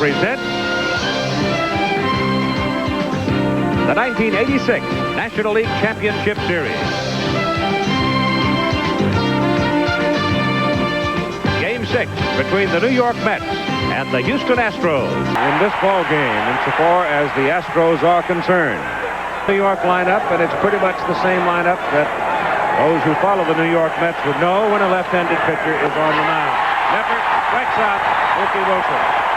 present the 1986 National League Championship Series. Game 6 between the New York Mets and the Houston Astros. In this ball game, insofar as the Astros are concerned, New York lineup, and it's pretty much the same lineup that those who follow the New York Mets would know when a left-handed pitcher is on the mound. Knepper strikes out Mookie Wilson.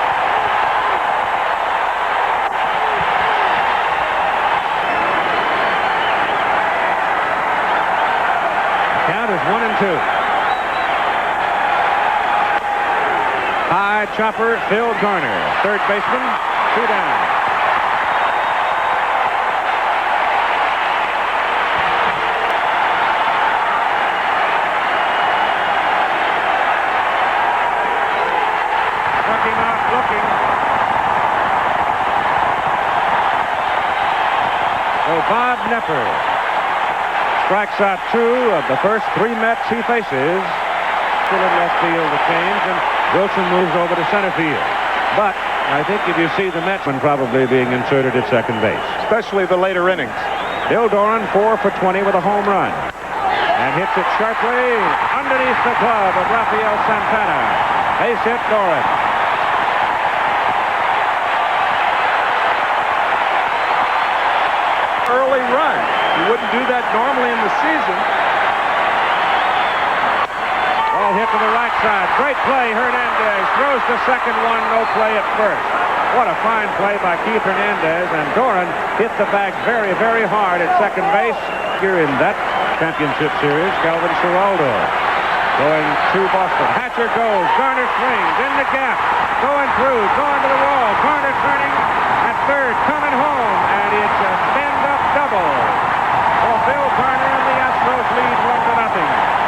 Count is 1-2. High chopper, Phil Garner, third baseman, 2 down. Struck him out looking. So Bob Knepper strikes out 2 of the first 3 Mets he faces. Still in left field to change, and Wilson moves over to center field. But I think if you see the Mets probably being inserted at second base, especially the later innings. Bill Doran 4 for 20 with a home run, and hits it sharply underneath the glove of Rafael Santana. Base hit Doran. Early run. You wouldn't do that normally in the season. Ball hit to the right side. Great play. Hernandez throws the second one. No play at first. What a fine play by Keith Hernandez. And Doran hit the bag very, very hard at second base. Here in that championship series, Calvin Seraldo going to Boston. Hatcher goes. Garner swings in the gap. Going through. Going to the wall. Garner turning at third. Coming home. And it's a stand-up double. For Bill Garner, and the Astros lead 1-0.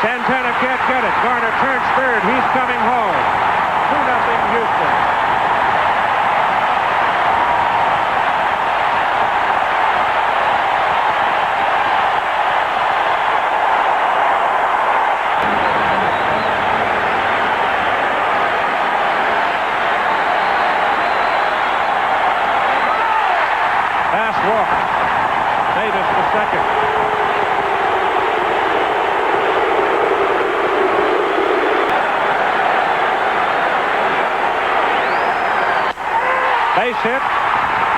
Santana can't get it. Garner turns third. He's coming home. 2-0 Houston. Pass walk. Davis to second. Base hit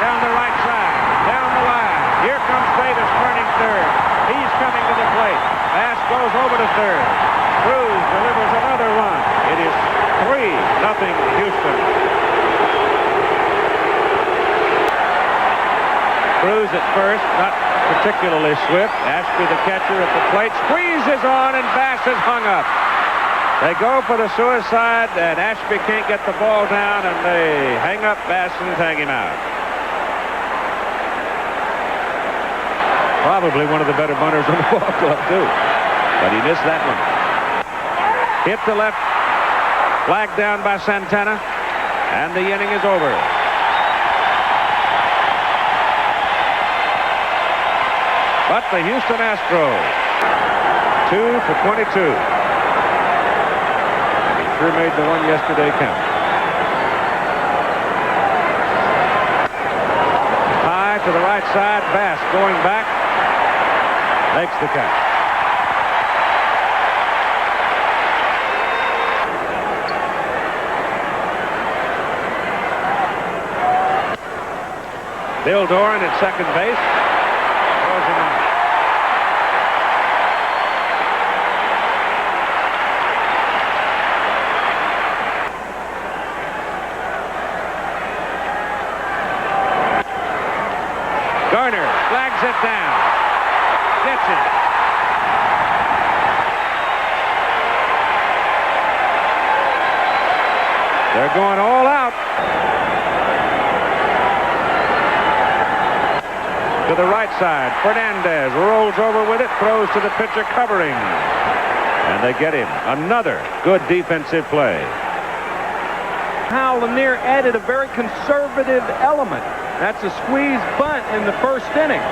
down the right side, down the line. Here comes Davis turning third. He's coming to the plate. Pass goes over to third. Cruz delivers another run. It is 3-0 Houston. Cruz at first, not particularly swift. Ashby, the catcher, at the plate, squeezes on, and Bass is hung up. They go for the suicide, and Ashby can't get the ball down, and they hang up Bass and tag him out. Probably one of the better bunters on the ball club, too. But he missed that one. Hit to left, flagged down by Santana, and the inning is over. But the Houston Astros, 2 for 22. Sure made the one yesterday count. High to the right side. Bass going back. Makes the catch. Bill Doran at second base. Throws him out. Garner flags it down. Gets it. They're going all out. To the right side. Fernandez rolls over with it. Throws to the pitcher covering. And they get him. Another good defensive play. Hal Lanier added a very conservative element. That's a squeeze bunt in the first inning.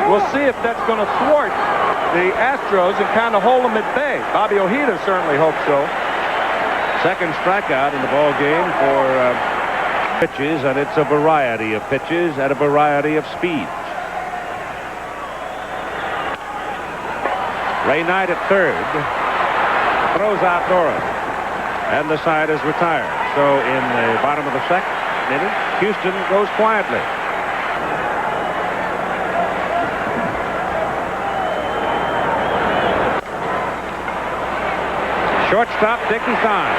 We'll see if that's going to thwart the Astros and kind of hold them at bay. Bobby Ojeda certainly hopes so. Second strikeout in the ball game for pitches, and it's a variety of pitches at a variety of speeds. Ray Knight at third. Throws out Doran. And the side is retired. So in the bottom of the second inning, Houston goes quietly. Shortstop Dickie Stein.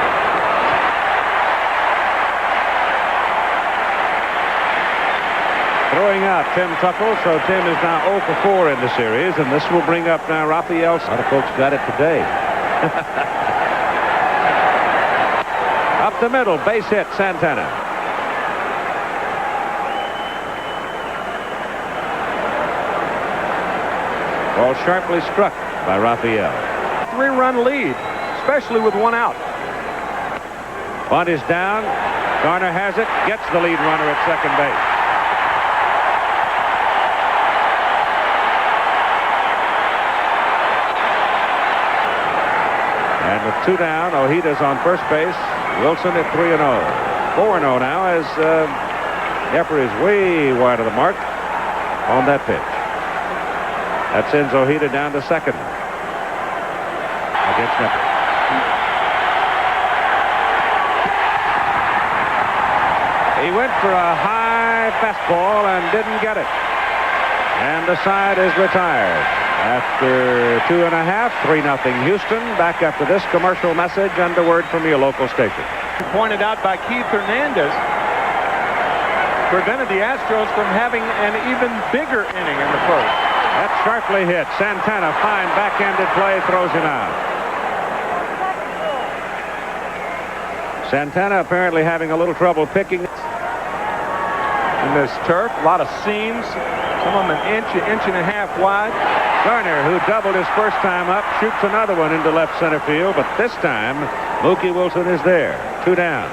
Throwing out Tim Tuckle, so Tim is now 0 for 4 in the series, and this will bring up now Rafael. A lot of folks got it today. Up the middle, base hit, Santana. Ball sharply struck by Rafael. 3-run lead, especially with one out. Bunt is down. Garner has it, gets the lead runner at second base. And with 2 down, Ojeda's on first base. Wilson at 3-0. 4-0 now as Knepper is way wide of the mark on that pitch. That sends Ojeda down to second against Knepper. He went for a high fastball and didn't get it. And the side is retired. After 2.5, 3-0 Houston. Back after this commercial message and a word from your local station. Pointed out by Keith Hernandez, prevented the Astros from having an even bigger inning in the first. That's sharply hit. Santana, fine backhanded play, throws him out. Santana apparently having a little trouble picking. In this turf, a lot of seams, some of them an inch and a half wide. Garner, who doubled his first time up, shoots another one into left center field, but this time Mookie Wilson is there. 2 down.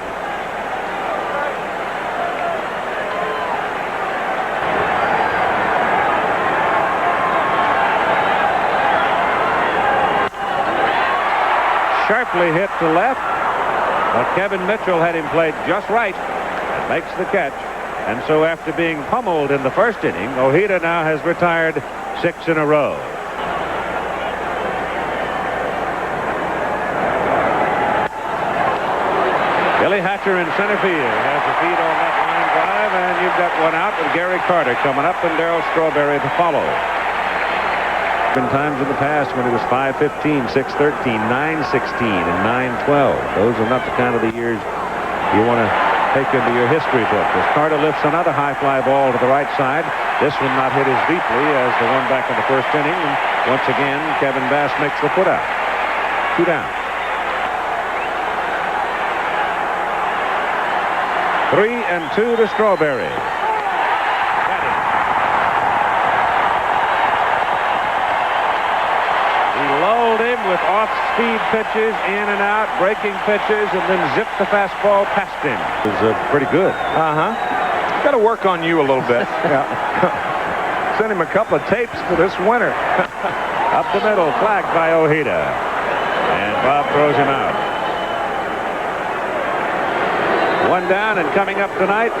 Sharply hit to left, but Kevin Mitchell had him played just right and makes the catch. And so after being pummeled in the first inning, Ojeda now has retired 6 in a row. Billy Hatcher in center field has a feed on that line drive, and you've got one out with Gary Carter coming up and Darryl Strawberry to follow. Been times in the past when it was 5-15, 6-13, 9-16, and 9-12. Those are not the kind of the years you want to take into your history book. As Carter lifts another high fly ball to the right side. This one not hit as deeply as the one back in the first inning. And once again, Kevin Bass makes the put out. 2 down. 3-2 to Strawberry. He lulled him with off-speed pitches, in and out, breaking pitches, and then zipped the fastball past him. It was pretty good. Got to work on you a little bit. Yeah. Send him a couple of tapes for this winter. Up the middle, flagged by Ojeda. And Bob throws him out. 1 down, and coming up tonight,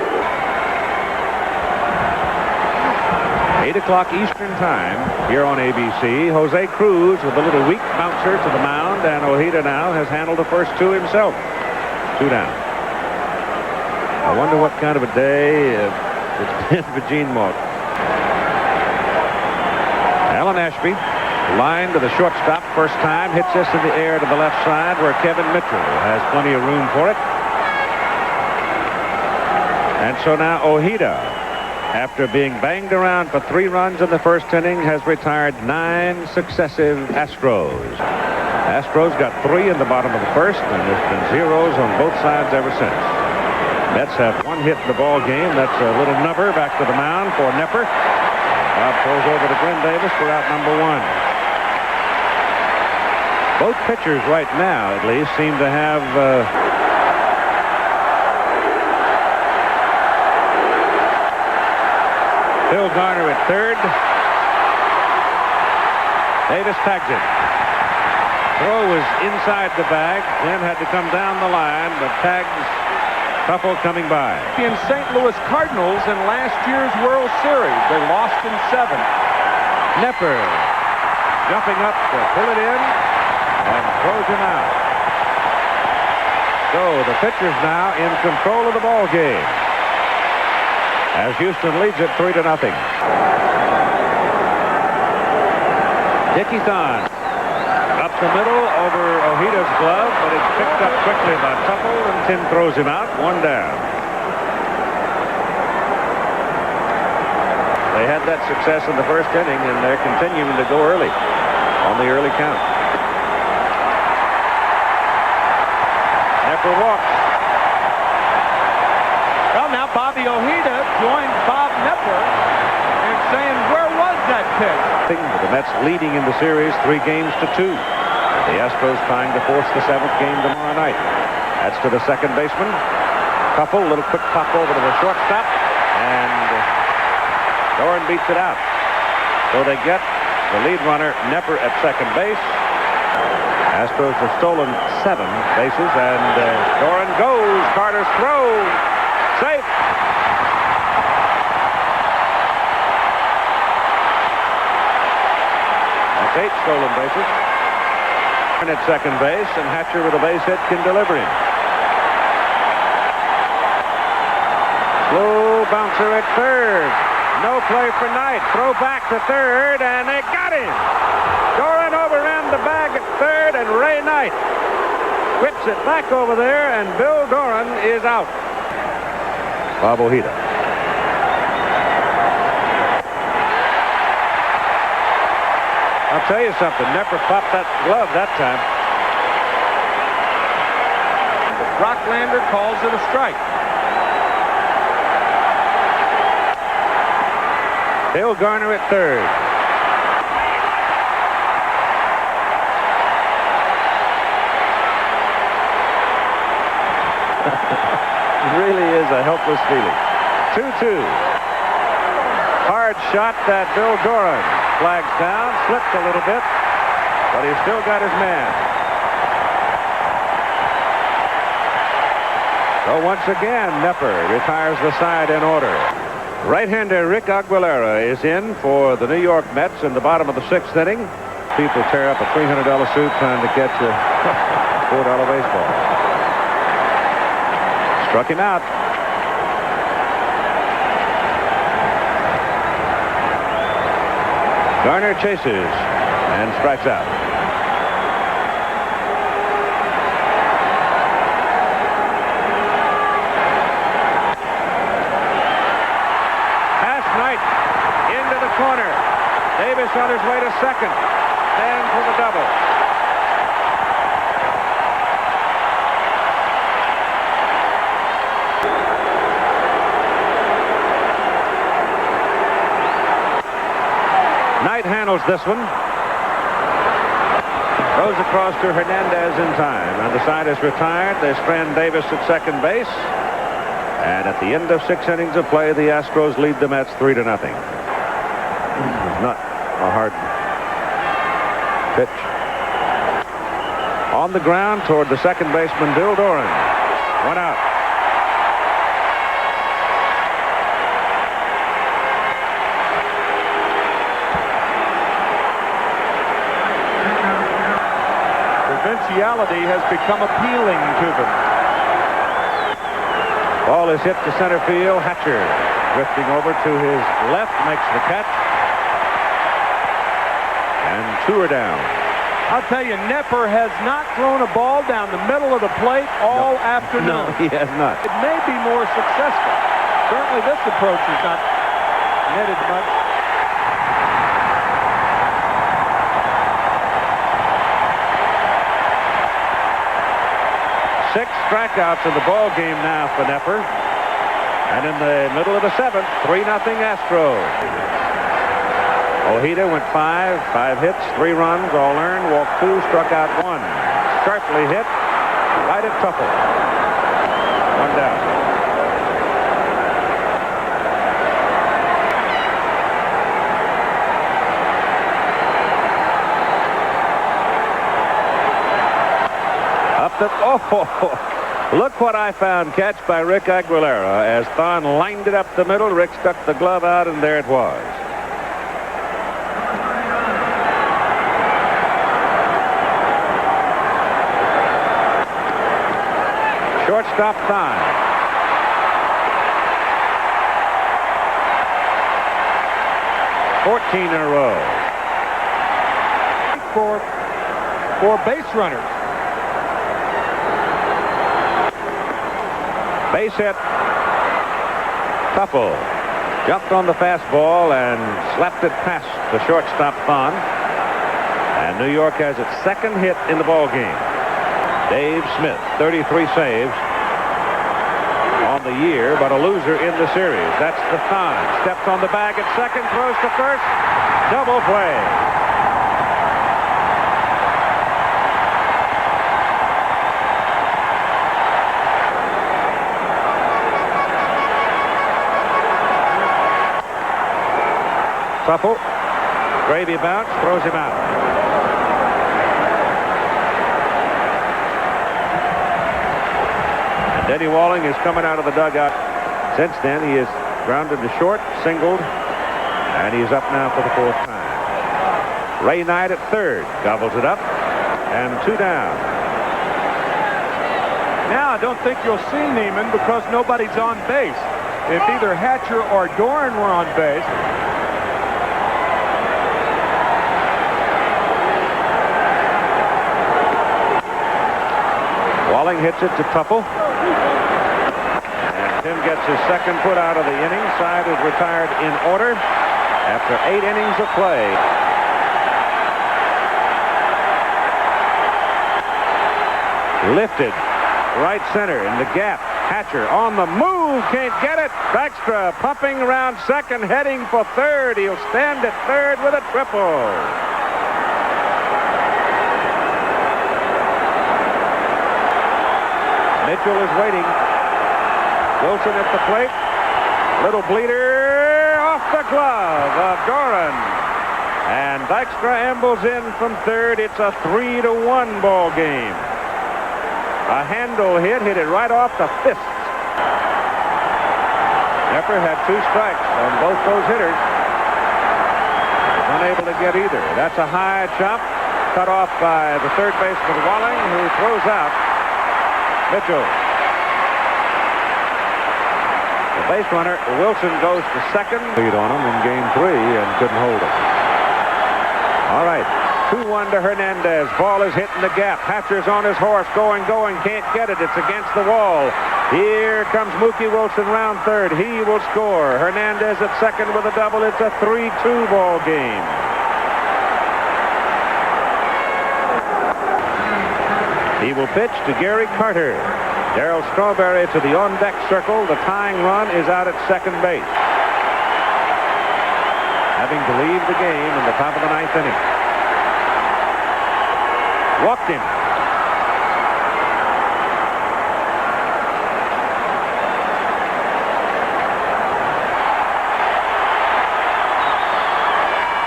8 o'clock Eastern time here on ABC. Jose Cruz with a little weak bouncer to the mound, and Ojeda now has handled the first 2 himself. 2 down. I wonder what kind of a day it's been for Gene Mauch. Alan Ashby, line to the shortstop, first time, hits this in the air to the left side where Kevin Mitchell has plenty of room for it. And so now Ojeda, after being banged around for 3 runs in the first inning, has retired 9 successive Astros. Astros got 3 in the bottom of the first, and there's been zeros on both sides ever since. Mets have 1 hit in the ball game. That's a little number back to the mound for Knepper. Bob throws over to Glenn Davis for out number 1. Both pitchers right now, at least, seem to have Phil Garner at third. Davis tags it. Throw was inside the bag, then had to come down the line, but tags Couple coming by. In St. Louis Cardinals in last year's World Series. They lost in 7. Knepper jumping up to pull it in and throws him out. So the pitcher's now in control of the ball game as Houston leads it 3-0. Dickey Thon up the middle over Ojeda's glove, but it's picked up quickly by Tuffle, and Tim throws him out. 1 down. They had that success in the first inning, and they're continuing to go early on the early count. Knepper walks. Well, now Bobby Ojeda joined Bob Knepper and saying, where was that pitch? The Mets leading in the series 3-2. The Astros trying to force the 7th game tomorrow night. That's to the second baseman. Couple, little quick pop over to the shortstop, and Doran beats it out. So they get the lead runner, Knepper, at second base. Astros have stolen 7 bases, and Doran goes. Carter's throw. Safe. That's 8 stolen bases. And at second base, and Hatcher with a base hit can deliver him. Slow bouncer at third. No play for Knight. Throw back to third, and they got him. Doran overran the bag at third, and Ray Knight whips it back over there, and Bill Doran is out. Bob Ojeda. I'll tell you something. Knepper popped that glove that time. Rocklander calls it a strike. Bill Garner at third. It really is a helpless feeling. 2-2. Hard shot that Bill Doran flags down, slipped a little bit, but he's still got his man. So once again, Knepper retires the side in order. Right-hander Rick Aguilera is in for the New York Mets in the bottom of the 6th inning. People tear up a $300 suit trying to catch a $4 baseball. Struck him out. Garner chases and strikes out. Into the corner. Davis on his way to second. Stands for the double. Knight handles this one. Throws across to Hernandez in time. And the side is retired. They strand Davis at second base. And at the end of 6 innings of play, the Astros lead the Mets 3-0. Not a hard pitch. On the ground toward the second baseman, Bill Doran. 1 out. Provinciality has become appealing to them. Ball is hit to center field. Hatcher drifting over to his left, makes the catch. And 2 are down. I'll tell you, Knepper has not thrown a ball down the middle of the plate all afternoon. No, he has not. It may be more successful. Certainly this approach is not netted much. Six strikeouts in the ball game now for Knepper. And in the middle of the 7th, 3-0 Astros. Ojeda went 5 hits, 3 runs, all earned, walked 2, struck out 1. Sharply hit, right at Tuffle. 1 down. the... Oh, look what I found. Catch by Rick Aguilera as Thon lined it up the middle. Rick stuck the glove out, and there it was. Shortstop Thon. 14 in a row. For base runners. Base hit. Tuffle jumped on the fastball and slapped it past the shortstop Thon. And New York has its second hit in the ball game. Dave Smith, 33 saves on the year, but a loser in the series. That's the Thon. Steps on the bag at second, throws to first. Double play. Tuffle. Gravy bounce, throws him out. Denny Walling is coming out of the dugout. Since then, he is grounded to short, singled, and he's up now for the fourth time. Ray Knight at third, gobbles it up, and 2 down. Now I don't think you'll see Neiman because nobody's on base. If either Hatcher or Doran were on base. Walling hits it to Tuffle. Tim gets his second put out of the inning. Side is retired in order after 8 innings of play. Lifted right center in the gap. Hatcher on the move, can't get it. Dykstra pumping around second, heading for third. He'll stand at third with a triple. Mitchell is waiting. Wilson at the plate. Little bleeder off the glove of Doran. And Dykstra ambles in from third. It's a 3-1 ball game. A handle hit it right off the fists. Knepper had 2 strikes on both those hitters. Was unable to get either. That's a high chop. Cut off by the third baseman Walling, who throws out Mitchell. Base runner Wilson goes to second. Lead on him in game 3 and couldn't hold it. All right, 2-1 to Hernandez. Ball is hitting the gap. Hatcher's on his horse, going, can't get it. It's against the wall. Here comes Mookie Wilson round third. He will score. Hernandez at second with a double. It's a 3-2 ball game. He will pitch to Gary Carter. Darryl Strawberry to the on-deck circle. The tying run is out at second base. Having to leave the game in the top of the 9th inning. Walked him.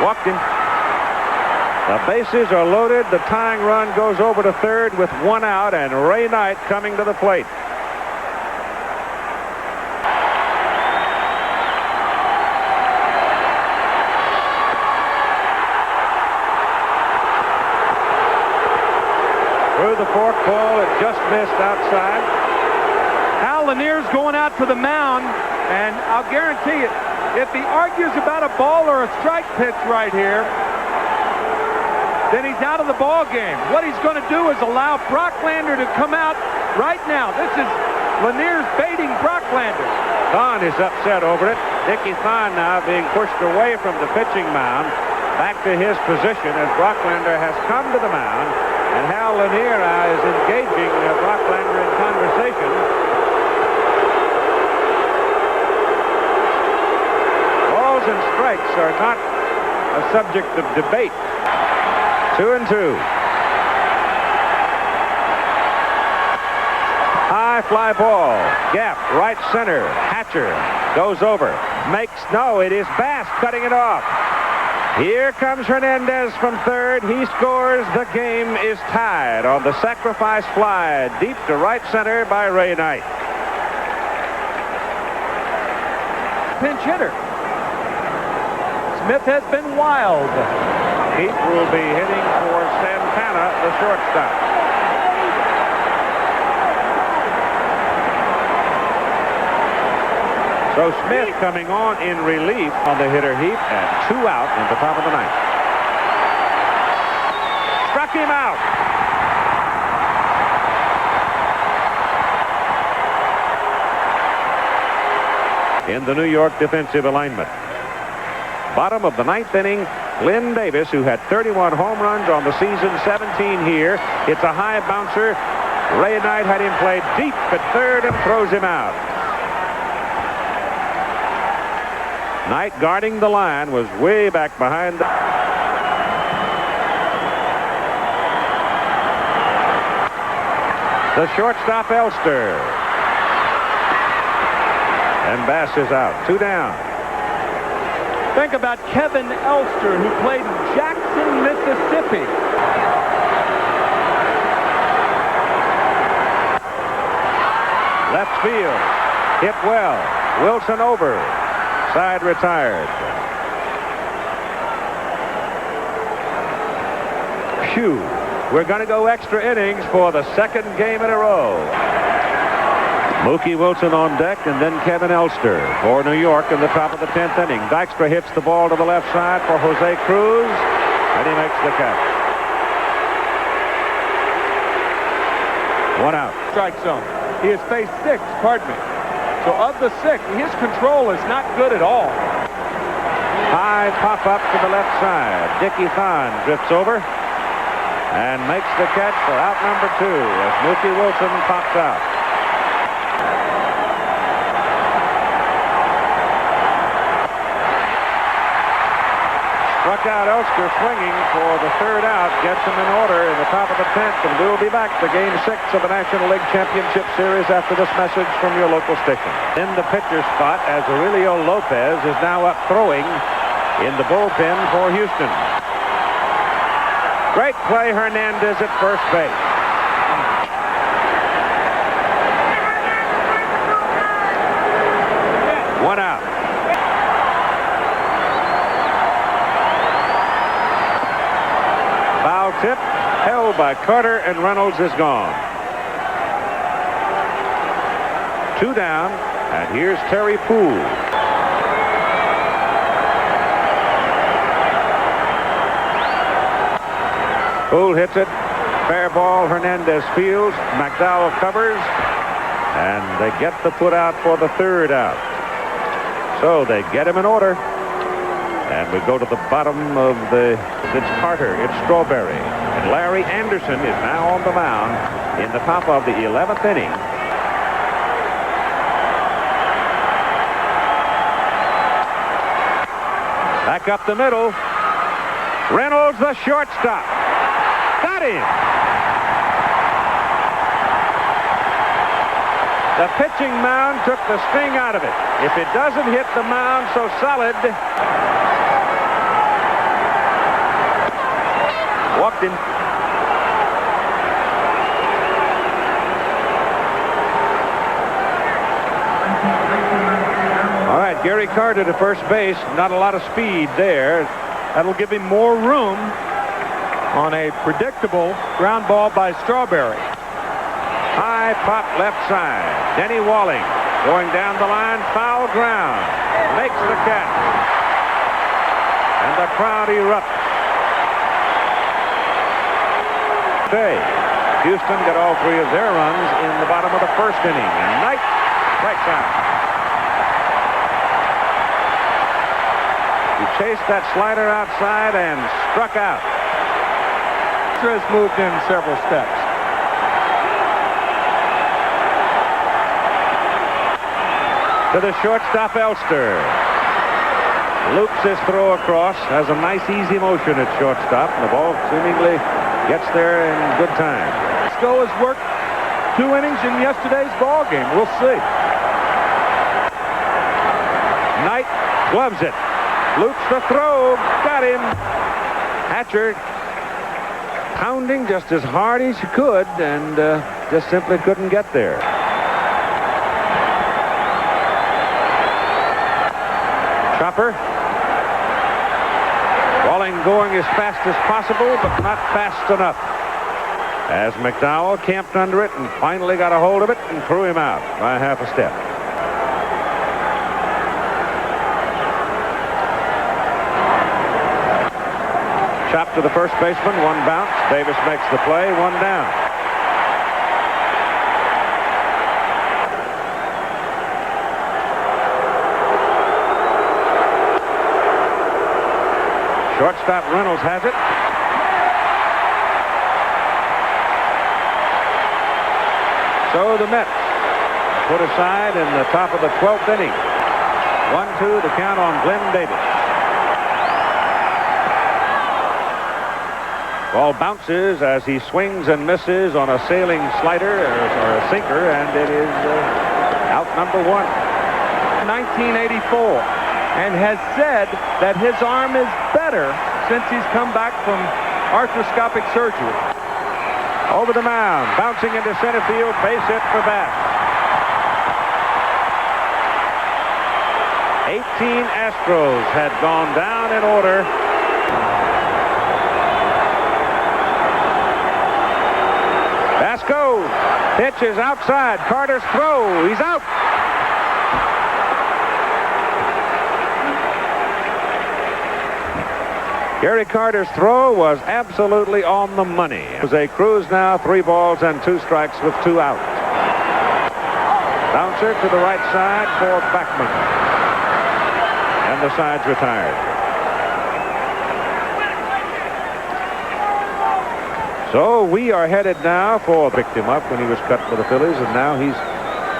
Walked him. The bases are loaded. The tying run goes over to third with 1 out, and Ray Knight coming to the plate. Through the fork ball, it just missed outside. Hal Lanier's going out to the mound, and I'll guarantee it, if he argues about a ball or a strike pitch right here, then he's out of the ball game. What he's going to do is allow Brocklander to come out right now. This is Lanier's baiting Brocklander. Thon is upset over it. Dickie Thon now being pushed away from the pitching mound back to his position as Brocklander has come to the mound, and Hal Lanier is engaging Brocklander in conversation. Balls and strikes are not a subject of debate. 2-2. High fly ball. Gap, right center. Hatcher goes over. Makes, no, it is Bass cutting it off. Here comes Hernandez from third. He scores. The game is tied on the sacrifice fly deep to right center by Ray Knight. Pinch hitter. Smith has been wild. Heat will be hitting for Santana, the shortstop. So Smith coming on in relief on the hitter Heat, and 2 out in the top of the ninth. Struck him out. In the New York defensive alignment. Bottom of the ninth inning, Lynn Davis, who had 31 home runs on the season, 17 here. It's a high bouncer. Ray Knight had him played deep at third and throws him out. Knight, guarding the line, was way back behind. The shortstop, Elster. And Bass is out. 2 down. Think about Kevin Elster, who played in Jackson, Mississippi. Left field. Hit well. Wilson over. Side retired. Phew. We're going to go extra innings for the second game in a row. Mookie Wilson on deck, and then Kevin Elster for New York in the top of the 10th inning. Dykstra hits the ball to the left side for Jose Cruz, and he makes the catch. 1 out. Strike zone. He has faced 6, pardon me. So of the 6, his control is not good at all. High pop up to the left side. Dickie Thon drifts over and makes the catch for out number 2 as Mookie Wilson pops out. Struck out Elster swinging for the 3rd out. Gets him in order in the top of the 10th, and we'll be back to Game 6 of the National League Championship Series after this message from your local station. In the pitcher spot, as Aurelio Lopez is now up throwing in the bullpen for Houston. Great play, Hernandez at first base. One out. Foul tip held by Carter, and Reynolds is gone. 2 down, and here's Terry Poole. Poole hits it. Fair ball. Hernandez fields. McDowell covers, and they get the put out for the 3rd out. So they get him in order. And we go to the bottom of the... It's Carter, it's Strawberry. And Larry Anderson is now on the mound in the top of the 11th inning. Back up the middle. Reynolds, the shortstop. Got him. The pitching mound took the sting out of it. If it doesn't hit the mound so solid... Walked in. All right, Gary Carter to first base. Not a lot of speed there. That'll give him more room on a predictable ground ball by Strawberry. High pop left side. Denny Walling going down the line. Foul ground. Makes the catch. And the crowd erupts. Houston got all 3 of their runs in the bottom of the 1st inning, and Knight strikes out. He chased that slider outside and struck out. Has moved in several steps. To the shortstop, Elster. Loops his throw across, has a nice easy motion at shortstop, and the ball seemingly gets there in good time. Stowe has worked 2 innings in yesterday's ball game. We'll see. Knight gloves it. Loops the throw. Got him. Hatcher pounding just as hard as he could and just simply couldn't get there. Chopper. Walling going as fast as possible, but not fast enough. As McDowell camped under it and finally got a hold of it and threw him out by half a step. Chop to the first baseman, one bounce. Davis makes the play, one down. Shortstop Reynolds has it. So the Mets put aside in the top of the 12th inning. 1-2 the count on Glenn Davis. Ball bounces as he swings and misses on a sailing slider or a sinker, and it is out number 1. 1984, and has said that his arm is better since he's come back from arthroscopic surgery. Over the mound, bouncing into center field, base hit for Bass. 18 Astros had gone down in order. Bass goes. Pitch is outside. Carter's throw. He's out. Gary Carter's throw was absolutely on the money. It was a cruise now, 3 balls and 2 strikes with 2 out. Bouncer to the right side for Backman. And the side's retired. So we are headed now for picked him up when he was cut for the Phillies, and now he's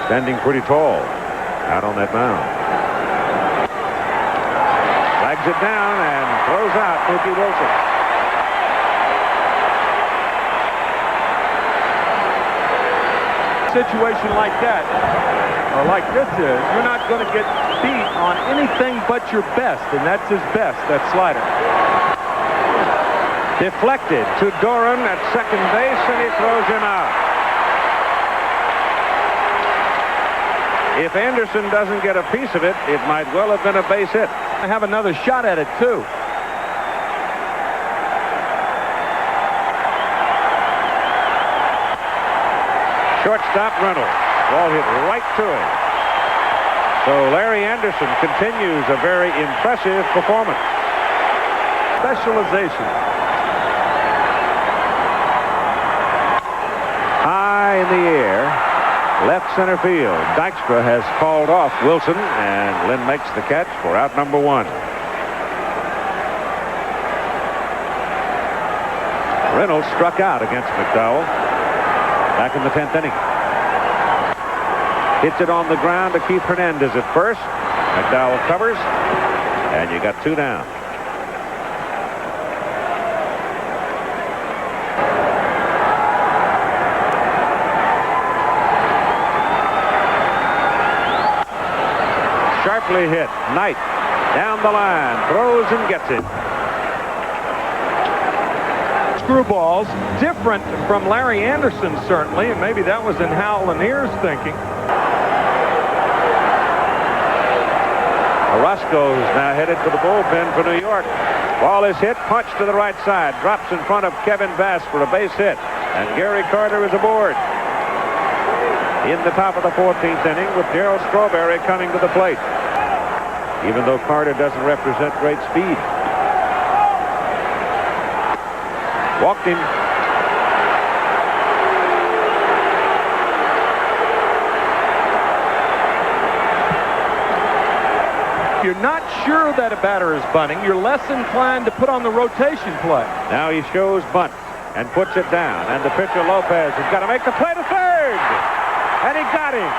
standing pretty tall out on that mound. Flags it down and throws out Mookie Wilson. Situation like that, or like this is, you're not going to get beat on anything but your best, and that's his best, that slider. Deflected to Doran at second base, and he throws him out. If Anderson doesn't get a piece of it, it might well have been a base hit. I have another shot at it, too. Shortstop Reynolds. Ball hit right to him. So Larry Anderson continues a very impressive performance. Specialization. High in the air, left center field. Dykstra has called off Wilson, and Lynn makes the catch for out number 1. Reynolds struck out against McDowell back in the 10th inning. Hits it on the ground to Keith Hernandez at first. McDowell covers, and you got 2 down. Sharply hit. Knight down the line, throws and gets it. Screwballs, different from Larry Anderson, certainly, and maybe that was in Hal Lanier's thinking. Orozco's now headed for the bullpen for New York. Ball is hit, punched to the right side, drops in front of Kevin Bass for a base hit, and Gary Carter is aboard. In the top of the 14th inning with Darryl Strawberry coming to the plate. Even though Carter doesn't represent great speed. Walked him. If you're not sure that a batter is bunting, you're less inclined to put on the rotation play. Now he shows bunt and puts it down, and the pitcher Lopez has got to make the play to third, and he got him.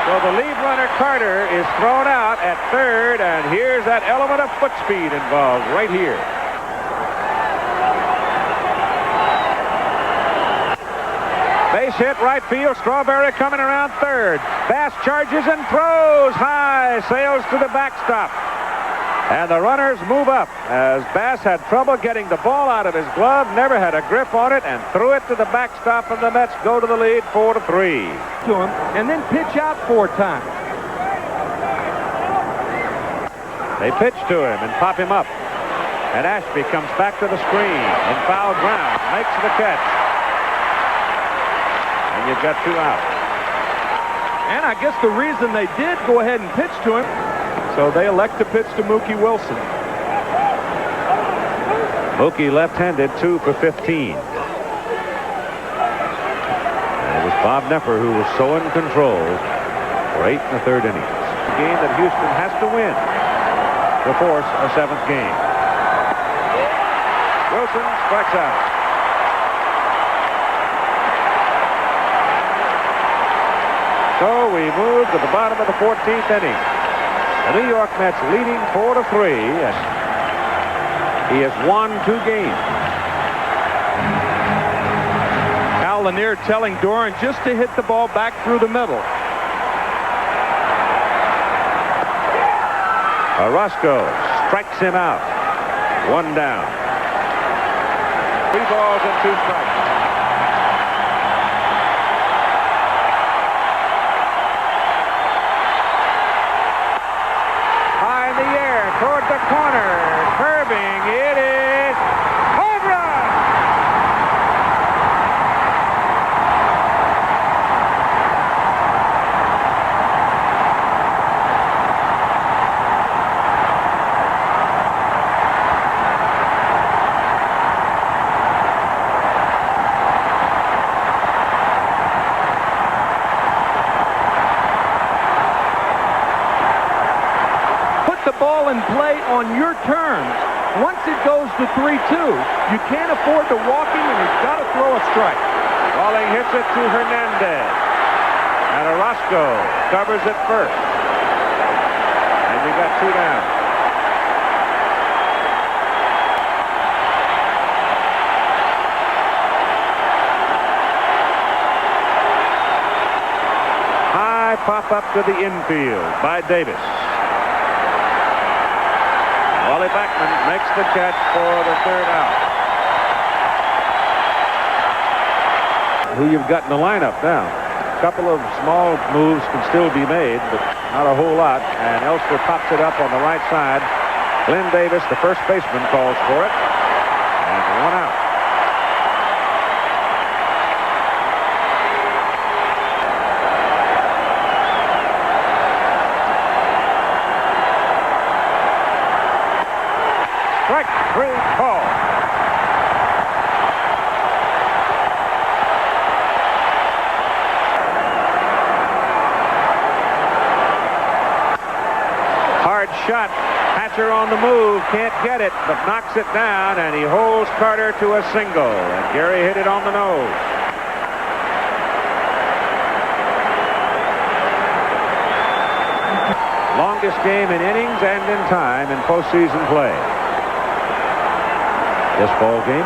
So the lead runner Carter is thrown out at third, and here's that element of foot speed involved right here. Base hit, right field. Strawberry coming around third. Bass charges and throws high. Sails to the backstop. And the runners move up as Bass had trouble getting the ball out of his glove, never had a grip on it, and threw it to the backstop, and the Mets go to the lead 4-3. To him, and then pitch out 4 times. They pitch to him and pop him up. And Ashby comes back to the screen in foul ground, makes the catch. And you've got 2 out. And I guess the reason they did go ahead and pitch to him, so they elect to pitch to Mookie Wilson. Mookie left-handed, 2 for 15. And it was Bob Knepper who was so in control for 8 1/3 innings. A game that Houston has to win to force a 7th game. Wilson strikes out. So we move to the bottom of the 14th inning. The New York Mets leading 4-3. He has won 2 games. Al Lanier telling Doran just to hit the ball back through the middle. Orozco strikes him out. 1 down. 3 balls and 2 strikes. High in the air toward the corner. Curving. It is home run. Ball and play on your terms. Once it goes to 3-2, you can't afford to walk him, and he's got to throw a strike. Walling hits it to Hernandez. And Orozco covers it first. And you got 2 down. High pop up to the infield by Davis. Wally Backman makes the catch for the 3rd out. Who you've got in the lineup now. A couple of small moves can still be made, but not a whole lot. And Elster pops it up on the right side. Glenn Davis, the first baseman, calls for it. And 1 out. Strike 3 call. Hard shot. Hatcher on the move. Can't get it, but knocks it down, and he holds Carter to a single. And Gary hit it on the nose. Longest game in innings and in time in postseason play. This ball game.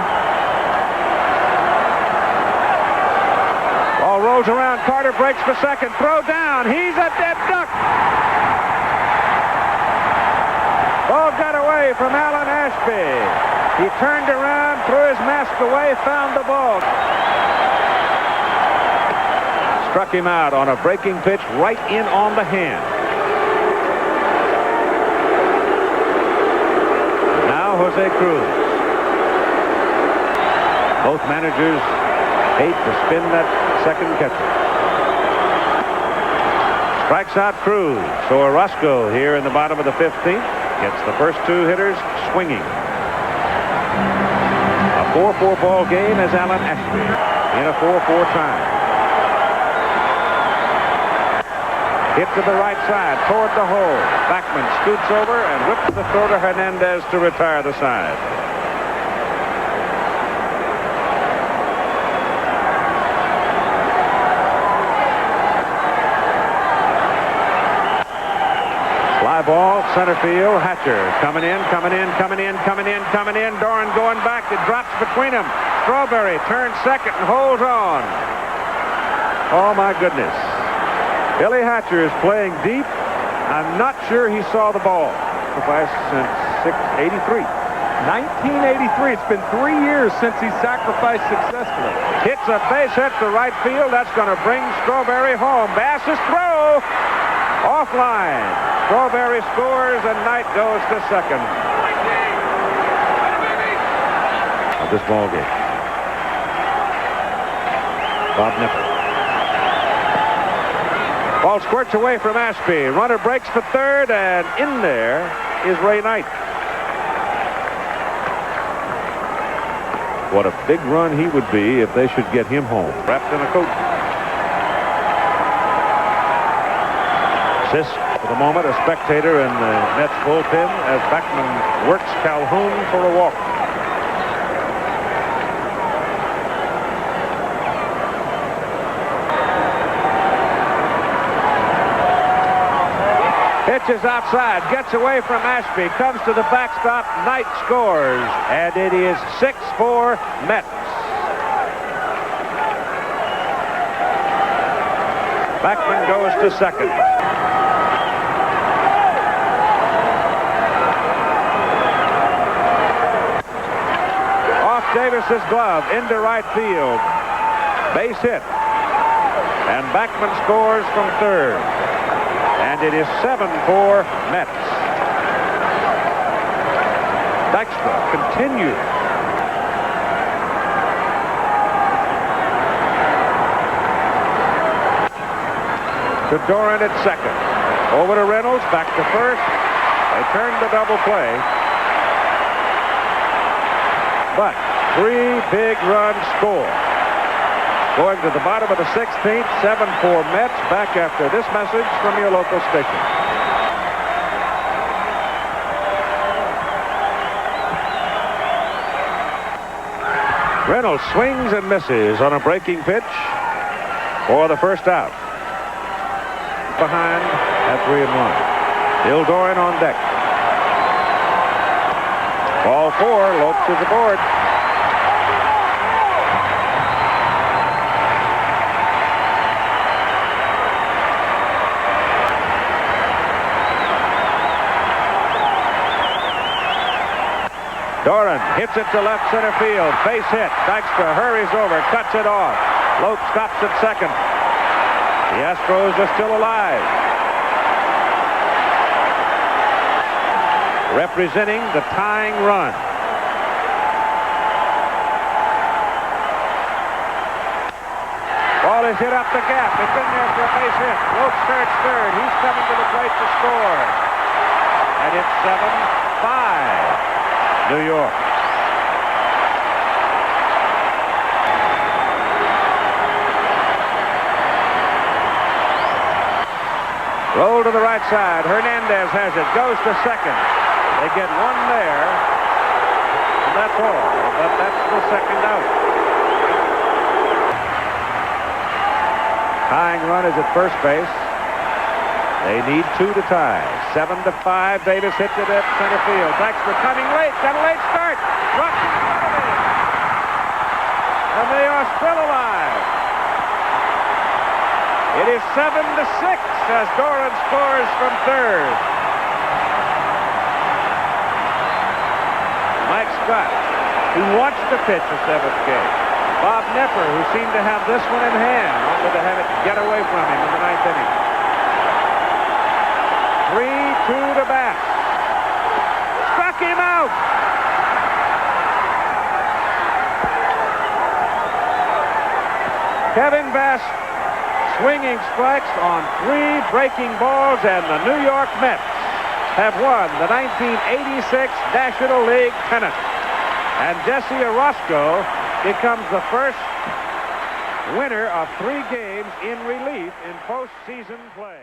Ball rolls around. Carter breaks for second. Throw down. He's a dead duck. Ball got away from Alan Ashby. He turned around, threw his mask away, found the ball. Struck him out on a breaking pitch right in on the hand. Now Jose Cruz. Both managers hate to spin that second catcher. Strikes out Cruz. So Orozco here in the bottom of the 15th gets the first 2 hitters swinging. A 4-4 ball game as Alan Ashby in a 4-4 tie. Hit to the right side toward the hole. Backman scoots over and whips the throw to Hernandez to retire the side. Fly ball, center field. Hatcher coming in. Doran going back. It drops between them. Strawberry turns second and holds on. Oh, my goodness. Billy Hatcher is playing deep. I'm not sure he saw the ball. Since 83. 1983. It's been 3 years since he sacrificed successfully. Hits a base hit to right field. That's going to bring Strawberry home. Bass's throw. Offline. Strawberry scores, and Knight goes to second. Of this ball game. Bob Knepper. Ball squirts away from Ashby. Runner breaks for third, and in there is Ray Knight. What a big run he would be if they should get him home. Wrapped in a coat. Sisk, for the moment, a spectator in the Mets bullpen as Beckman works Calhoun for a walk. Pitches outside, gets away from Ashby, comes to the backstop. Knight scores, and it is 6-4 Mets. Beckman goes to second. Off Davis's glove into right field. Base hit. And Beckman scores from third. And it is 7-4 Mets. Dykstra continues. To Doran at second. Over to Reynolds, back to first. They turn the double play. But 3 big runs score. Going to the bottom of the 16th, 7-4 Mets. Back after this message from your local station. Reynolds swings and misses on a breaking pitch for the first out. Behind at 3-1. Bill Doran on deck. Ball 4, Lopes is aboard. Doran hits it to left center field. Base hit. Dykstra hurries over, cuts it off. Lopes stops at second. The Astros are still alive. Representing the tying run. Ball is hit up the gap. It's in there for a base hit. Lopes starts third. He's coming to the plate to score. And it's 7-5. New York. Roll to the right side. Hernandez has it. Goes to second. They get one there. And that's all. But that's the second out. Tying run is at first base. They need 2 to tie. 7-5. Davis hits it at center field. Dykstra coming late. Got a late start. Rush. And they are still alive. It is 7-6 as Doran scores from third. Mike Scott, who wants to pitch a 7th game. Bob Knepper, who seemed to have this one in hand, wanted to have it get away from him in the 9th inning. 3-2 to bat. Struck him out. Kevin Bass swinging strikes on 3 breaking balls, and the New York Mets have won the 1986 National League pennant. And Jesse Orozco becomes the first winner of 3 games in relief in postseason play.